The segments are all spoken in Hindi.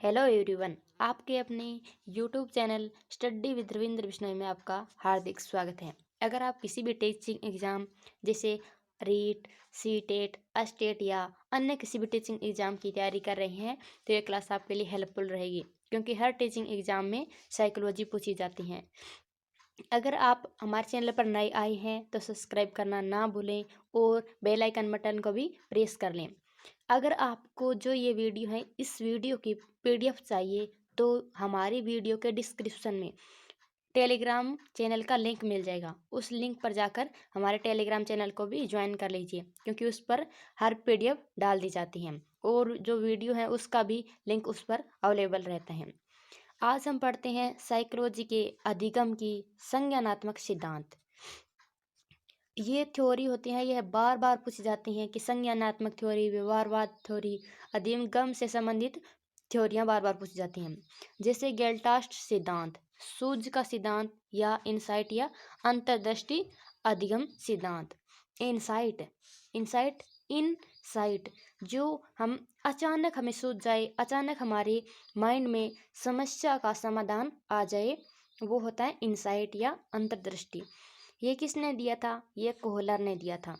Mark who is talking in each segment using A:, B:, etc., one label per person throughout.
A: Hello everyone. आपके अपने YouTube channel study with Ravindra Bishnoi में आपका हार्दिक स्वागत है। अगर आप किसी भी टीचिंग एग्ज़ाम जैसे रीट, सी टेट, अस्टेट या अन्य किसी भी टीचिंग एग्ज़ाम की तैयारी कर रहे हैं तो ये क्लास आपके लिए हेल्पफुल रहेगी, क्योंकि हर टीचिंग एग्ज़ाम में साइकोलॉजी पूछी जाती है। अगर आप हमारे चैनल पर नए आए हैं तो सब्सक्राइब करना ना भूलें और बेल आइकन बटन को भी प्रेस कर लें। अगर आपको जो ये वीडियो है इस वीडियो की पीडीएफ चाहिए तो हमारी वीडियो के डिस्क्रिप्शन में टेलीग्राम चैनल का लिंक मिल जाएगा। उस लिंक पर जाकर हमारे टेलीग्राम चैनल को भी ज्वाइन कर लीजिए, क्योंकि उस पर हर पीडीएफ डाल दी जाती है और जो वीडियो है उसका भी लिंक उस पर अवेलेबल रहता है। आज हम पढ़ते हैं साइकोलॉजी के अधिगम की संज्ञानात्मक सिद्धांत। ये थ्योरी होती हैं, यह बार बार पूछी जाती हैं कि संज्ञानात्मक थ्योरी, व्यवहारवाद थ्योरी, अधिगम से संबंधित थ्योरियाँ बार बार पूछी जाती हैं। जैसे गेल्टास्ट सिद्धांत, सूझ का सिद्धांत या इनसाइट या अंतर्दृष्टि अधिगम सिद्धांत। इनसाइट इनसाइट इनसाइट जो हम अचानक हमें सूझ जाए, अचानक हमारे माइंड में समस्या का समाधान आ जाए, वो होता है इनसाइट या अंतर्दृष्टि। ये किसने दिया था? ये कोहलर ने दिया था।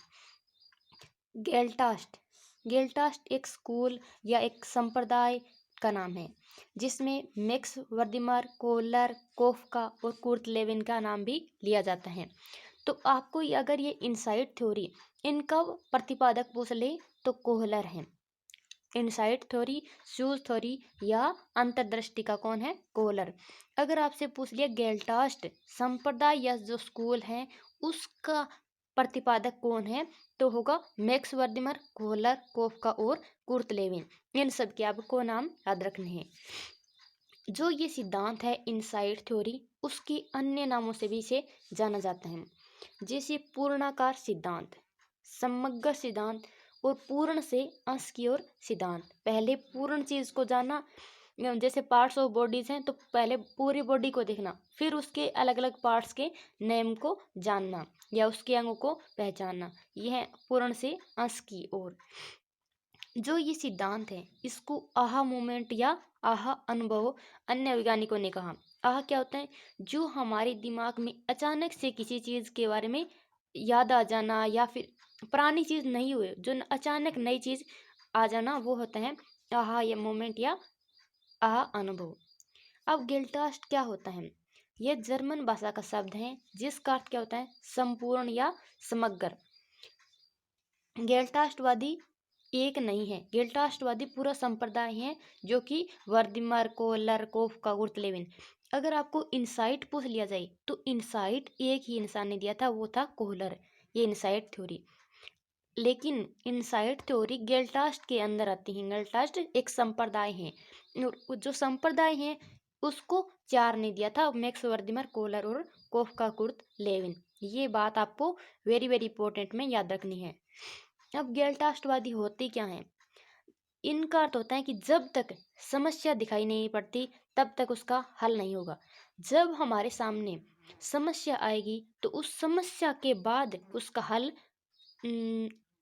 A: गेल्टास्ट गेल्टास्ट एक स्कूल या एक संप्रदाय का नाम है, जिसमें मैक्स वर्दिमर, कोहलर, कोफका और कुर्ट लेविन का नाम भी लिया जाता है। तो आपको अगर ये इनसाइट थ्योरी इनका प्रतिपादक पूछ ले तो कोहलर है। इनसाइट थ्योरी, शूज थ्योरी या अंतर्दृष्टि का कौन है? कोहलर। अगर आपसे पूछ लिया गेल्टास्ट संप्रदाय या जो स्कूल है उसका प्रतिपादक कौन है, तो होगा मैक्स वर्दिमर, कोहलर, कोफका और कुर्ट लेविन। इन सब के आपको नाम याद रखने हैं। जो ये सिद्धांत है इनसाइट थ्योरी, उसकी अन्य नामों से भी इसे जाना जाता है, जैसे पूर्णाकार सिद्धांत, समग्र सिद्धांत और पूर्ण से अंश की ओर सिद्धांत। पहले पूर्ण चीज को जाना, जैसे पार्ट्स ऑफ बॉडीज हैं तो पहले पूरी बॉडी को देखना, फिर उसके अलग अलग पार्ट्स के नेम को जानना या उसके अंगों को पहचानना, यह है पूर्ण से अंश की ओर। जो ये सिद्धांत है इसको आहा मूवमेंट या आहा अनुभव अन्य वैज्ञानिकों ने कहा। आहा क्या होता है? जो हमारे दिमाग में अचानक से किसी चीज के बारे में याद आ जाना, या फिर पुरानी चीज नहीं हुए जो अचानक नई चीज आ जाना, वो होता है आहा या मोमेंट या आहा अनुभव। अब गेल्टास्ट क्या होता है? यह जर्मन भाषा का शब्द है जिसका अर्थ क्या होता है? संपूर्ण या समग्र। गेल्टास्टवादी एक नहीं है, गेल्टास्टवादी पूरा संप्रदाय है, जो कि वर्दिमर, कोहलर, कोफका, कुर्ट लेविन। अगर आपको इनसाइट पूछ लिया जाए तो इनसाइट एक ही इंसान ने दिया था, वो था कोहलर। ये इनसाइट थ्योरी, लेकिन इनसाइट थ्योरी गेल्टास्ट के अंदर आती है। गेल्टास्ट एक संप्रदाय है और जो संप्रदाय है उसको चार ने दिया था, मैक्स वर्दिमर, कोहलर और कोफका, कुर्ट लेविन। ये बात आपको वेरी वेरी इंपॉर्टेंट में याद रखनी है। अब गेल्टास्टवादी होते क्या हैं? इनका अर्थ होता है कि जब तक समस्या दिखाई नहीं पड़ती तब तक उसका हल नहीं होगा। जब हमारे सामने समस्या आएगी तो उस समस्या के बाद उसका हल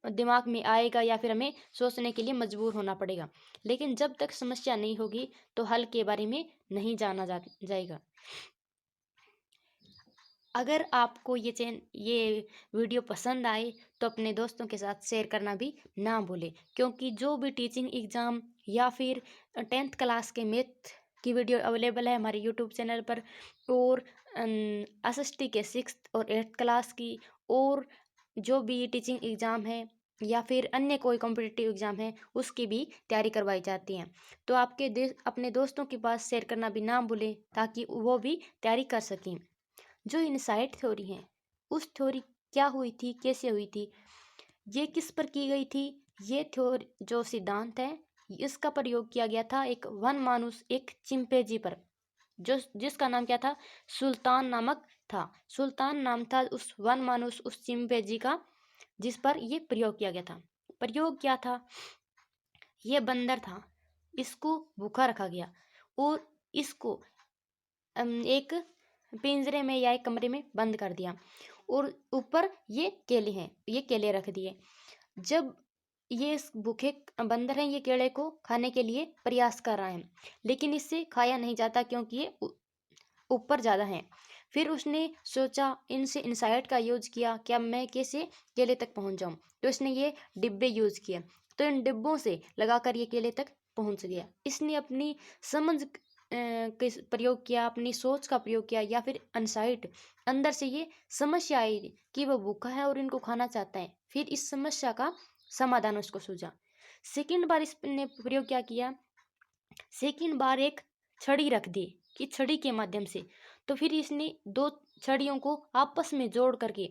A: दिमाग में आएगा, या फिर हमें सोचने के लिए मजबूर होना पड़ेगा। लेकिन जब तक समस्या नहीं होगी तो हल के बारे में नहीं जाना जाएगा। अगर आपको ये वीडियो पसंद आए तो अपने दोस्तों के साथ शेयर करना भी ना भूलें, क्योंकि जो भी टीचिंग एग्ज़ाम या फिर 10th क्लास के मैथ की वीडियो अवेलेबल है हमारे यूट्यूब चैनल पर, और एसएसटी के 6th और 8th क्लास की, और जो भी टीचिंग एग्ज़ाम है या फिर अन्य कोई कॉम्पिटिटिव एग्ज़ाम है उसकी भी तैयारी करवाई जाती है। तो अपने दोस्तों के पास शेयर करना भी ना भूलें, ताकि वो भी तैयारी कर सकें। जो इनसाइट थ्योरी है, उस थ्योरी क्या हुई थी, कैसे हुई थी, ये किस पर की गई थी? ये थ्योरी जो सिद्धांत है इसका प्रयोग किया गया था एक वन मानुस, एक चिंपैंजी पर, जो जिसका नाम क्या था? सुल्तान नामक था। सुल्तान नाम था उस वन मानुस, उस चिंपैंजी का, जिस पर ये प्रयोग किया गया था। प्रयोग क्या था? ये बंदर था, इसको भूखा रखा गया और इसको एक पिंजरे में या एक कमरे में बंद कर दिया, और ऊपर ये केले हैं, ये केले रख दिए। जब ये इस भूखे बंदर हैं, ये केले को खाने के लिए प्रयास कर रहे हैं, लेकिन इससे खाया नहीं जाता क्योंकि ये ऊपर ज़्यादा हैं। फिर उसने सोचा, इनसे इंसाइट का यूज किया कि अब मैं कैसे केले तक पहुंच जाऊं। तो इसने ये डिब्बे यूज किए, तो इन डिब्बों से लगाकर ये केले तक पहुंच गया। इसने अपनी समझ किस प्रयोग किया, अपनी सोच का प्रयोग किया, या फिर अनसाइट अंदर से ये समस्या आई कि वह भूखा है और इनको खाना चाहता है। फिर इस समस्या का समाधान उसको सूझा। सेकंड बार इसने प्रयोग क्या किया, सेकंड बार एक छड़ी रख दी कि छड़ी के माध्यम से, तो फिर इसने दो छड़ियों को आपस में जोड़ करके,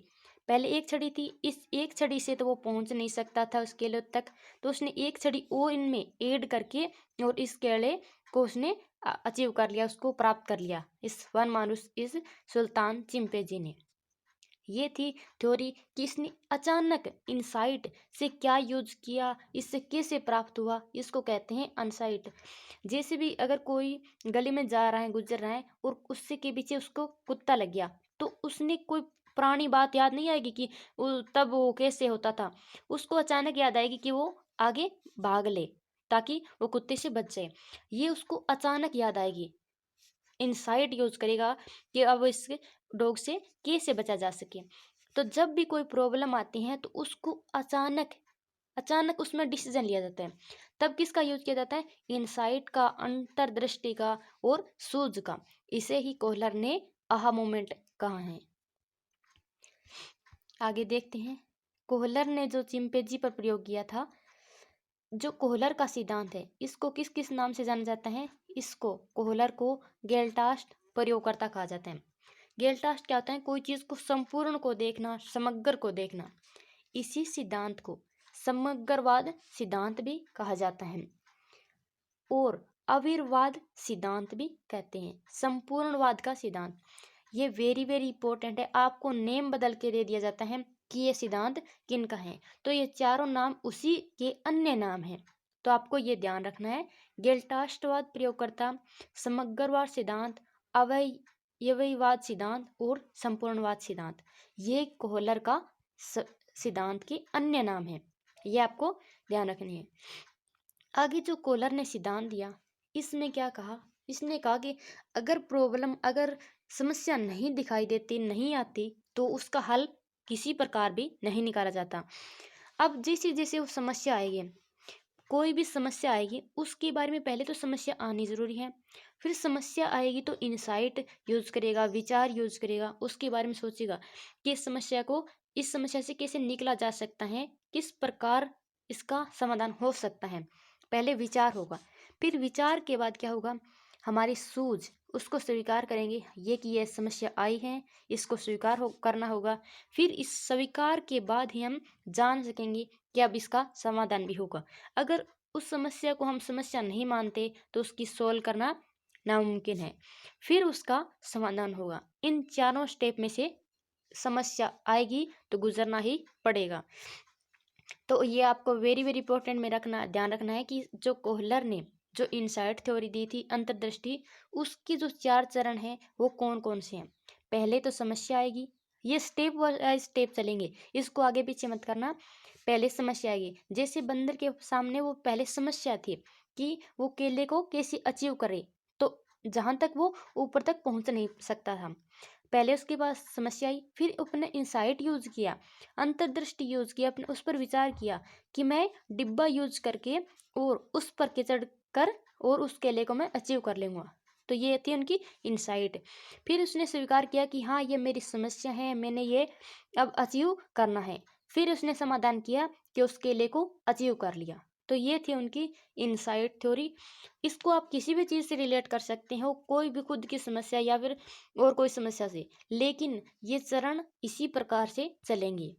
A: पहले एक छड़ी थी, इस एक छड़ी से तो वो पहुंच नहीं सकता था उस केले तक, तो उसने एक छड़ी और इनमें ऐड करके और इस केले को उसने अचीव कर लिया, उसको प्राप्त कर लिया, इस वन मानुस इस सुल्तान चिंपैंजी ने। ये थी थ्योरी कि इसने अचानक इनसाइट से क्या यूज किया, इससे कैसे प्राप्त हुआ, इसको कहते हैं अनसाइट। जैसे भी अगर कोई गली में जा रहा है, गुजर रहा है, और उससे के पीछे उसको कुत्ता लग गया, तो उसने कोई पुरानी बात याद नहीं आएगी कि तब वो कैसे होता था। उसको अचानक याद आएगी कि वो आगे भाग ले ताकि वो कुत्ते से बच जाए। ये उसको अचानक याद आएगी, इनसाइट यूज करेगा कि अब इस डॉग से कैसे बचा जा सके। तो जब भी कोई प्रॉब्लम आती है तो उसको अचानक अचानक उसमें डिसीजन लिया जाता है। तब किसका यूज किया जाता है, इनसाइट का, अंतर्दृष्टि का और सूझ का। इसे ही कोहलर ने आहा मोमेंट कहा है। आगे देखते हैं, कोहलर ने जो चिंपैंजी पर प्रयोग किया था, जो कोहलर का सिद्धांत है, इसको किस किस नाम से जाना जाता है, इसको कोहलर को गेल्टास्ट प्रयोगकर्ता कहा जाता है। गेल्टास्ट क्या होता है, कोई चीज को संपूर्ण को देखना, समग्र को देखना। इसी सिद्धांत को समग्रवाद सिद्धांत भी कहा जाता है और अविरवाद सिद्धांत भी कहते हैं, संपूर्णवाद का सिद्धांत। ये वेरी वेरी इंपॉर्टेंट है, आपको नेम बदल के दे दिया जाता है कि ये सिद्धांत किनका है, तो ये चारों नाम उसी के अन्य नाम हैं, तो आपको ये ध्यान रखना है। गेल्टास्टवाद प्रयोगकर्ता, समग्रवाद सिद्धांत, अवयववाद सिद्धांत और संपूर्णवाद सिद्धांत, ये कोहलर का सिद्धांत के अन्य नाम है, ये आपको ध्यान रखनी है। आगे जो कोहलर ने सिद्धांत दिया, इसमें क्या कहा, इसने कहा कि अगर समस्या नहीं दिखाई देती, नहीं आती, तो उसका हल किसी प्रकार भी नहीं निकाला जाता। अब जैसे जैसे वो समस्या आएगी, कोई भी समस्या आएगी, उसके बारे में पहले तो समस्या आनी जरूरी है। फिर समस्या आएगी तो इनसाइट यूज करेगा, विचार यूज करेगा, उसके बारे में सोचेगा कि इस समस्या से कैसे निकला जा सकता है, किस प्रकार इसका समाधान हो सकता है। पहले विचार होगा, फिर विचार के बाद क्या होगा, हमारी सूझ उसको स्वीकार करेंगे, ये कि यह समस्या आई है, इसको करना होगा। फिर इस स्वीकार के बाद ही हम जान सकेंगे कि अब इसका समाधान भी होगा। अगर उस समस्या को हम समस्या नहीं मानते तो उसकी सोल्व करना नामुमकिन है, फिर उसका समाधान होगा। इन चारों स्टेप में से समस्या आएगी तो गुजरना ही पड़ेगा। तो ये आपको वेरी वेरी इंपॉर्टेंट में ध्यान रखना है कि जो कोहलर ने जो इनसाइट थ्योरी दी थी, अंतर्दृष्टि, उसकी जो 4 चरण हैं वो कौन कौन से हैं। पहले तो समस्या आएगी, ये स्टेप बाय स्टेप चलेंगे, इसको आगे पीछे मत करना। पहले समस्या आएगी, जैसे बंदर के सामने वो पहले समस्या थी कि वो केले को कैसे अचीव करे, तो जहां तक वो ऊपर तक पहुंच नहीं सकता था, पहले उसके पास समस्या आई, फिर अपने इंसाइट यूज किया, अंतर्दृष्टि यूज किया, अपने उस पर विचार किया कि मैं डिब्बा यूज करके और उस पर के चढ़ कर और उस केले को मैं अचीव कर लूँगा। तो ये थी उनकी इंसाइट। फिर उसने स्वीकार किया कि हाँ, ये मेरी समस्या है, मैंने ये अब अचीव करना है। फिर उसने समाधान किया कि उस केले को अचीव कर लिया। तो ये थी उनकी इनसाइट थ्योरी। इसको आप किसी भी चीज़ से रिलेट कर सकते हो, कोई भी खुद की समस्या या फिर और कोई समस्या से, लेकिन ये चरण इसी प्रकार से चलेंगे,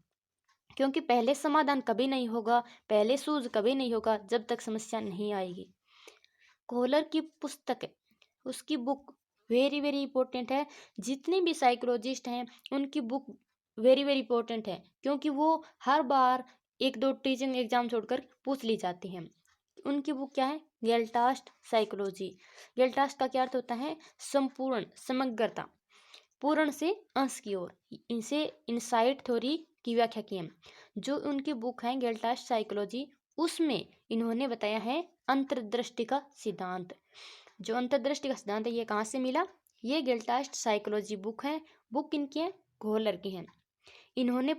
A: क्योंकि पहले समाधान कभी नहीं होगा, पहले सूझ कभी नहीं होगा जब तक समस्या नहीं आएगी। कोहलर की पुस्तक, उसकी बुक वेरी वेरी इंपॉर्टेंट है। जितने भी साइकोलॉजिस्ट हैं उनकी बुक वेरी वेरी इंपॉर्टेंट है, क्योंकि वो हर बार एक दो टीचिंग एग्जाम छोड़कर पूछ ली जाती हैं। उनकी बुक क्या है, गेल्टास्ट साइकोलॉजी। गेल्टास्ट का क्या अर्थ होता है, संपूर्ण, समग्रता, पूर्ण से अंश की ओर। इनसे इनसाइट थ्योरी की व्याख्या की है। जो उनकी बुक है गेल्टास्ट साइकोलॉजी, उसमें इन्होंने बताया है अंतर्दृष्टि का सिद्धांत। जो अंतर्दृष्टि का सिद्धांत है ये कहाँ से मिला? ये गेल्टास्ट साइकोलॉजी बुक है। बुक इनकी है, घोलर की है। इन्होंने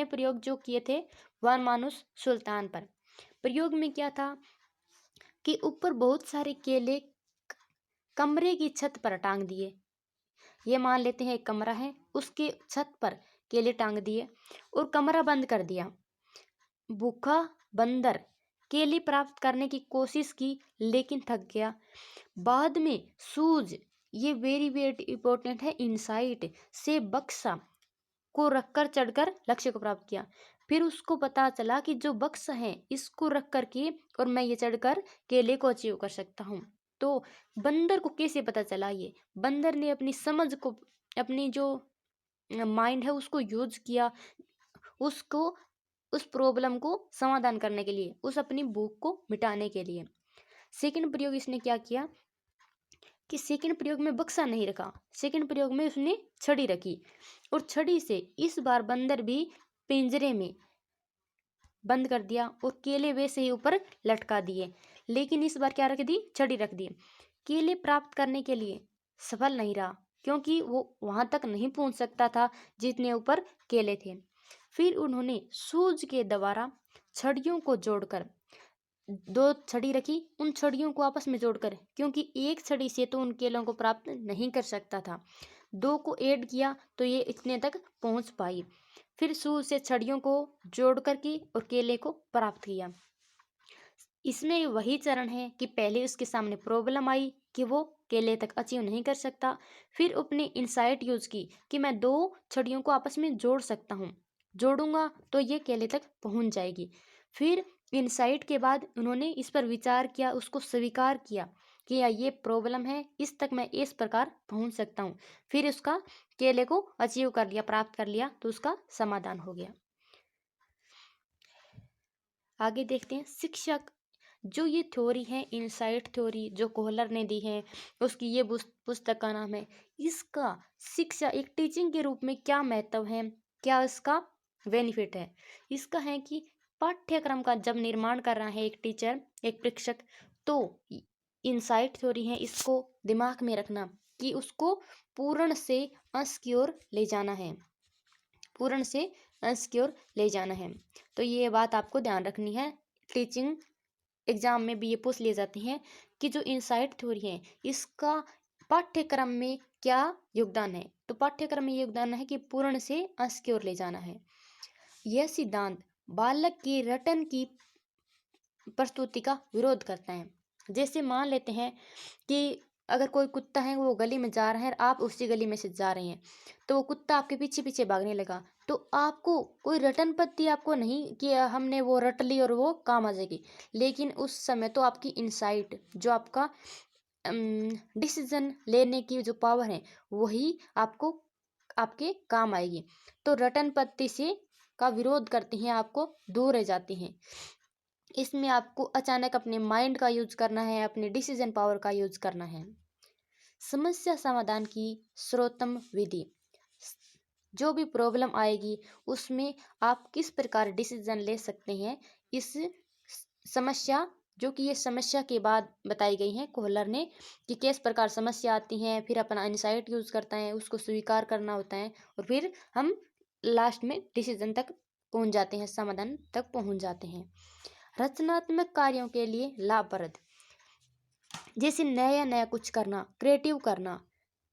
A: प्रयोग जो किए थे वन मानुस सुल्तान पर। प्रयोग में क्या था कि ऊपर बहुत सारे केले कमरे की छत पर टांग दिए। ये मान लेते हैं एक कमरा है, उसके छत पर केले टांग दिए और कमरा बंद कर दिया। भूखा बंदर केले प्राप्त करने की कोशिश की लेकिन थक गया। बाद में सूज, ये वेरी वेरी इंपॉर्टेंट है, इनसाइट से बक्सा को रखकर चढ़कर लक्ष्य को प्राप्त किया। फिर उसको पता चला कि जो बक्सा है इसको रख कर के और मैं ये चढ़कर केले को अचीव कर सकता हूँ। तो बंदर को कैसे पता चला? ये बंदर ने अपनी समझ को, अपनी जो माइंड है उसको यूज किया, उसको उस प्रॉब्लम को समाधान करने के लिए, उस अपनी भूख को मिटाने के लिए। सेकंड प्रयोग इसने क्या किया कि सेकंड प्रयोग में बक्सा नहीं रखा, सेकंड प्रयोग में उसने छड़ी रखी और छड़ी से इस बार बंदर भी पिंजरे में बंद कर दिया और केले वैसे ही ऊपर लटका दिए। लेकिन इस बार क्या रख दी? छड़ी रख दी। केले प्राप्त करने के लिए सफल नहीं रहा क्योंकि वो वहां तक नहीं पहुंच सकता था जितने ऊपर केले थे। फिर उन्होंने सूज के द्वारा छड़ियों को जोड़कर, दो छड़ी रखी, उन छड़ियों को आपस में जोड़कर, क्योंकि एक छड़ी से तो उन केलों को प्राप्त नहीं कर सकता था, दो को ऐड किया तो ये इतने तक पहुंच पाई। फिर सूज से छड़ियों को जोड़ करके और केले को प्राप्त किया। इसमें वही चरण है कि पहले उसके सामने प्रॉब्लम आई कि वो केले तक अचीव नहीं कर सकता, फिर अपनी इंसाइट यूज की कि मैं दो छड़ियों को आपस में जोड़ सकता हूँ, जोड़ूंगा तो ये केले तक पहुंच जाएगी। फिर इंसाइट के बाद उन्होंने इस पर विचार किया, उसको स्वीकार किया कि ये प्रॉब्लम है, इस तक मैं इस प्रकार पहुंच सकता हूँ। फिर उसका केले को अचीव कर लिया, प्राप्त कर लिया, तो उसका समाधान हो गया। आगे देखते हैं शिक्षक। जो ये थ्योरी है इनसाइट थ्योरी जो कोहलर ने दी है, उसकी ये पुस्तक का नाम है। इसका शिक्षा एक टीचिंग के रूप में क्या महत्व है, क्या इसका बेनिफिट है? इसका है कि पाठ्यक्रम का जब निर्माण कर रहा है एक टीचर, एक शिक्षक, तो इनसाइट थ्योरी है, इसको दिमाग में रखना कि उसको पूर्ण से अंश की ओर ले जाना है, पूर्ण से अंश की ओर ले जाना है। तो ये बात आपको ध्यान रखनी है। टीचिंग एग्जाम में भी ये पूछ लिए जाते हैं कि जो इनसाइट थ्योरी है इसका पाठ्यक्रम में क्या योगदान है। तो पाठ्यक्रम में योगदान है कि पूर्ण से अंश की ओर ले जाना है। यह सिद्धांत बालक की रटन की प्रस्तुति का विरोध करता है। जैसे मान लेते हैं कि अगर कोई कुत्ता है वो गली में जा रहा है, आप उसी गली में से जा रहे हैं, तो वो कुत्ता आपके पीछे पीछे भागने लगा, तो आपको कोई रटन पद्धति आपको नहीं कि हमने वो रट ली और वो काम आ जाएगी, लेकिन उस समय तो आपकी इनसाइट, जो आपका डिसीजन लेने की जो पावर है, वही आपको आपके काम आएगी। तो रटन पद्धति से का विरोध करते हैं, आपको दूर रह जाते हैं। इसमें आपको अचानक अपने माइंड का यूज करना है, अपने डिसीजन पावर का यूज करना है। समस्या समाधान की सर्वोत्तम विधि, जो भी प्रॉब्लम आएगी उसमें आप किस प्रकार डिसीजन ले सकते हैं, इस समस्या, जो कि ये समस्या के बाद बताई गई है कोहलर ने कि किस प्रकार समस्या आती है, फिर अपना इनसाइट यूज करता है, उसको स्वीकार करना होता है और फिर हम लास्ट में डिसीजन तक पहुंच जाते हैं, समाधान तक पहुंच जाते हैं। रचनात्मक कार्यों के लिए लाभप्रद, जैसे नया नया कुछ करना, क्रिएटिव करना।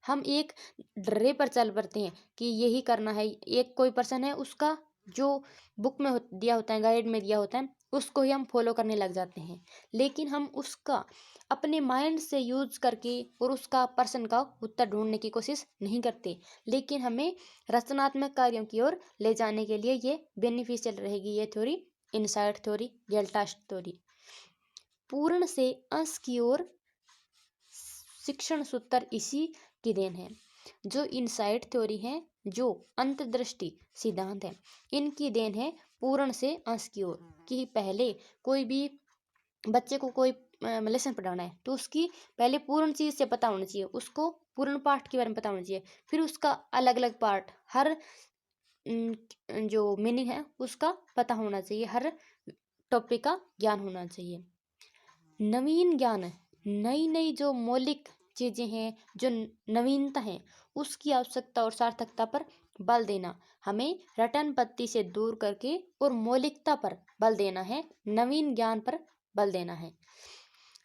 A: हम एक ड्रे पर चल पड़ते हैं कि यही करना है, एक कोई पर्सन है उसका जो बुक में दिया होता है, गाइड में दिया होता है, उसको ही हम फॉलो करने लग जाते हैं, लेकिन हम उसका अपने माइंड से यूज करके और उसका पर्सन का उत्तर ढूंढने की कोशिश नहीं करते। लेकिन हमें रचनात्मक कार्यों की ओर ले जाने के लिए ये बेनिफिशियल रहेगी, ये थ्योरी, इनसाइट थ्योरी, गेल्टास्ट थ्योरी। पूर्ण से अंश की ओर शिक्षण सूत्र इसी की देन है। जो इनसाइट थ्योरी है, जो अंतर्दृष्टि सिद्धांत है, इनकी देन है पूर्ण से अंश की ओर। कि पहले कोई भी बच्चे को कोई लेसन पढ़ाना है तो उसकी पहले पूर्ण चीज से पता होना चाहिए, उसको पूर्ण पाठ के बारे में पता होना चाहिए, फिर उसका अलग अलग पार्ट, हर जो मीनिंग है उसका पता होना चाहिए, हर टॉपिक का ज्ञान होना चाहिए। नवीन ज्ञान, नई नई जो मौलिक चीज़ें हैं, जो नवीनता है, उसकी आवश्यकता और सार्थकता पर बल देना, हमें रटन पत्ती से दूर करके और मौलिकता पर बल देना है, नवीन ज्ञान पर बल देना है।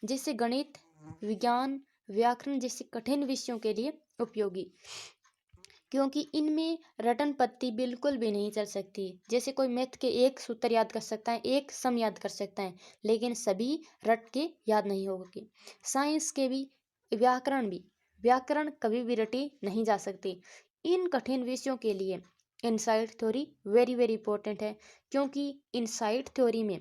A: जैसे गणित, विज्ञान, व्याकरण जैसे कठिन विषयों के लिए उपयोगी, क्योंकि इनमें रटन पत्ती बिल्कुल भी नहीं चल सकती। जैसे कोई मैथ के एक सूत्र याद कर सकता है, एक सम याद कर सकता है, लेकिन सभी रट के याद नहीं होगी। साइंस के भी, व्याकरण कभी भी रटी नहीं जा सकती। इन कठिन विषयों के लिए insight theory very very important है, क्योंकि इनसाइट थ्योरी में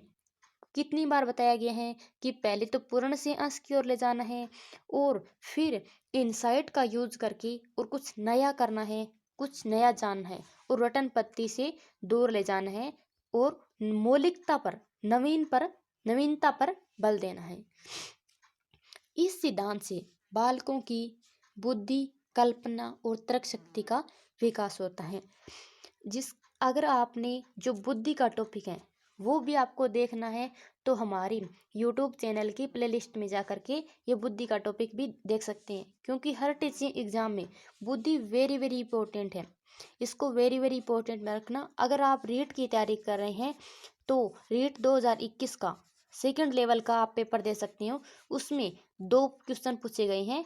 A: कितनी बार बताया गया है कि पहले तो पूर्ण से अंश की ओर ले जाना है और फिर इनसाइट का यूज करके और कुछ नया करना है, कुछ नया जानना है और रटन पत्ती से दूर ले जाना है और मौलिकता पर, नवीनता पर बल देना है। इस सिद्धांत से बालकों की बुद्धि, कल्पना और तर्क शक्ति का विकास होता है। अगर आपने जो बुद्धि का टॉपिक है वो भी आपको देखना है तो हमारी यूट्यूब चैनल की प्लेलिस्ट में जा करके ये बुद्धि का टॉपिक भी देख सकते हैं, क्योंकि हर टीचिंग एग्जाम में बुद्धि वेरी वेरी इंपॉर्टेंट है। इसको वेरी वेरी इंपॉर्टेंट में रखना। अगर आप रीट की तैयारी कर रहे हैं तो रीट 2021 का सेकंड लेवल का आप पेपर दे सकते हो। उसमें 2 क्वेश्चन पूछे गए हैं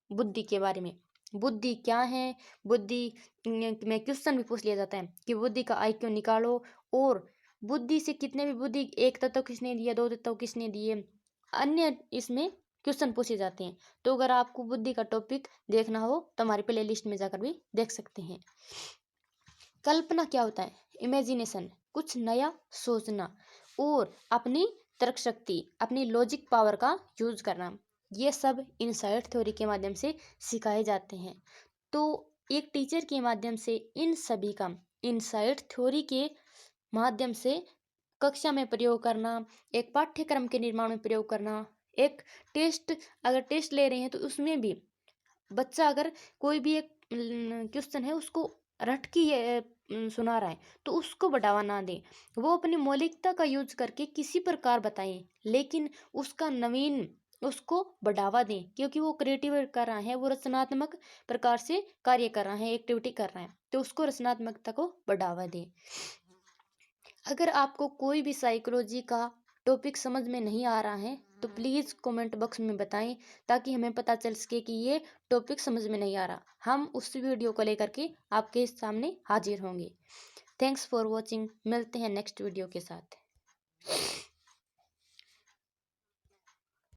A: बुद्धि के बारे में। बुद्धि क्या है, बुद्धि में क्वेश्चन भी पूछ लिया जाता है कि बुद्धि का आईक्यू निकालो और बुद्धि से कितने भी बुद्धि, एक तत्व किसने दिया, 2 तत्व किसने दिए, अन्य इसमें क्वेश्चन पूछे जाते हैं। तो अगर आपको बुद्धि का टॉपिक देखना हो तो हमारी प्ले लिस्ट में जाकर भी देख सकते हैं। कल्पना क्या होता है? इमेजिनेशन, कुछ नया सोचना और अपनी तर्क शक्ति, अपनी लॉजिक पावर का यूज करना, ये सब इनसाइट थ्योरी के माध्यम से सिखाए जाते हैं। तो एक टीचर के माध्यम से इन सभी का इनसाइट थ्योरी के माध्यम से कक्षा में प्रयोग करना, एक पाठ्यक्रम के निर्माण में प्रयोग करना, एक अगर टेस्ट ले रहे हैं तो उसमें भी बच्चा अगर कोई भी एक क्वेश्चन है उसको रट के सुना रहा है तो उसको बढ़ावा ना दें, वो अपनी मौलिकता का यूज करके किसी प्रकार बताएं, लेकिन उसको बढ़ावा दें, क्योंकि वो क्रिएटिव कर रहा है, वो रचनात्मक प्रकार से कार्य कर रहा है, एक्टिविटी कर रहा है, तो उसको रचनात्मकता को बढ़ावा दें। अगर आपको कोई भी साइकोलॉजी का टॉपिक समझ में नहीं आ रहा है तो प्लीज़ कमेंट बॉक्स में बताएं, ताकि हमें पता चल सके कि ये टॉपिक समझ में नहीं आ रहा। हम उस वीडियो को लेकर के आपके सामने हाजिर होंगे। Thanks for watching. मिलते हैं नेक्स्ट वीडियो के साथ।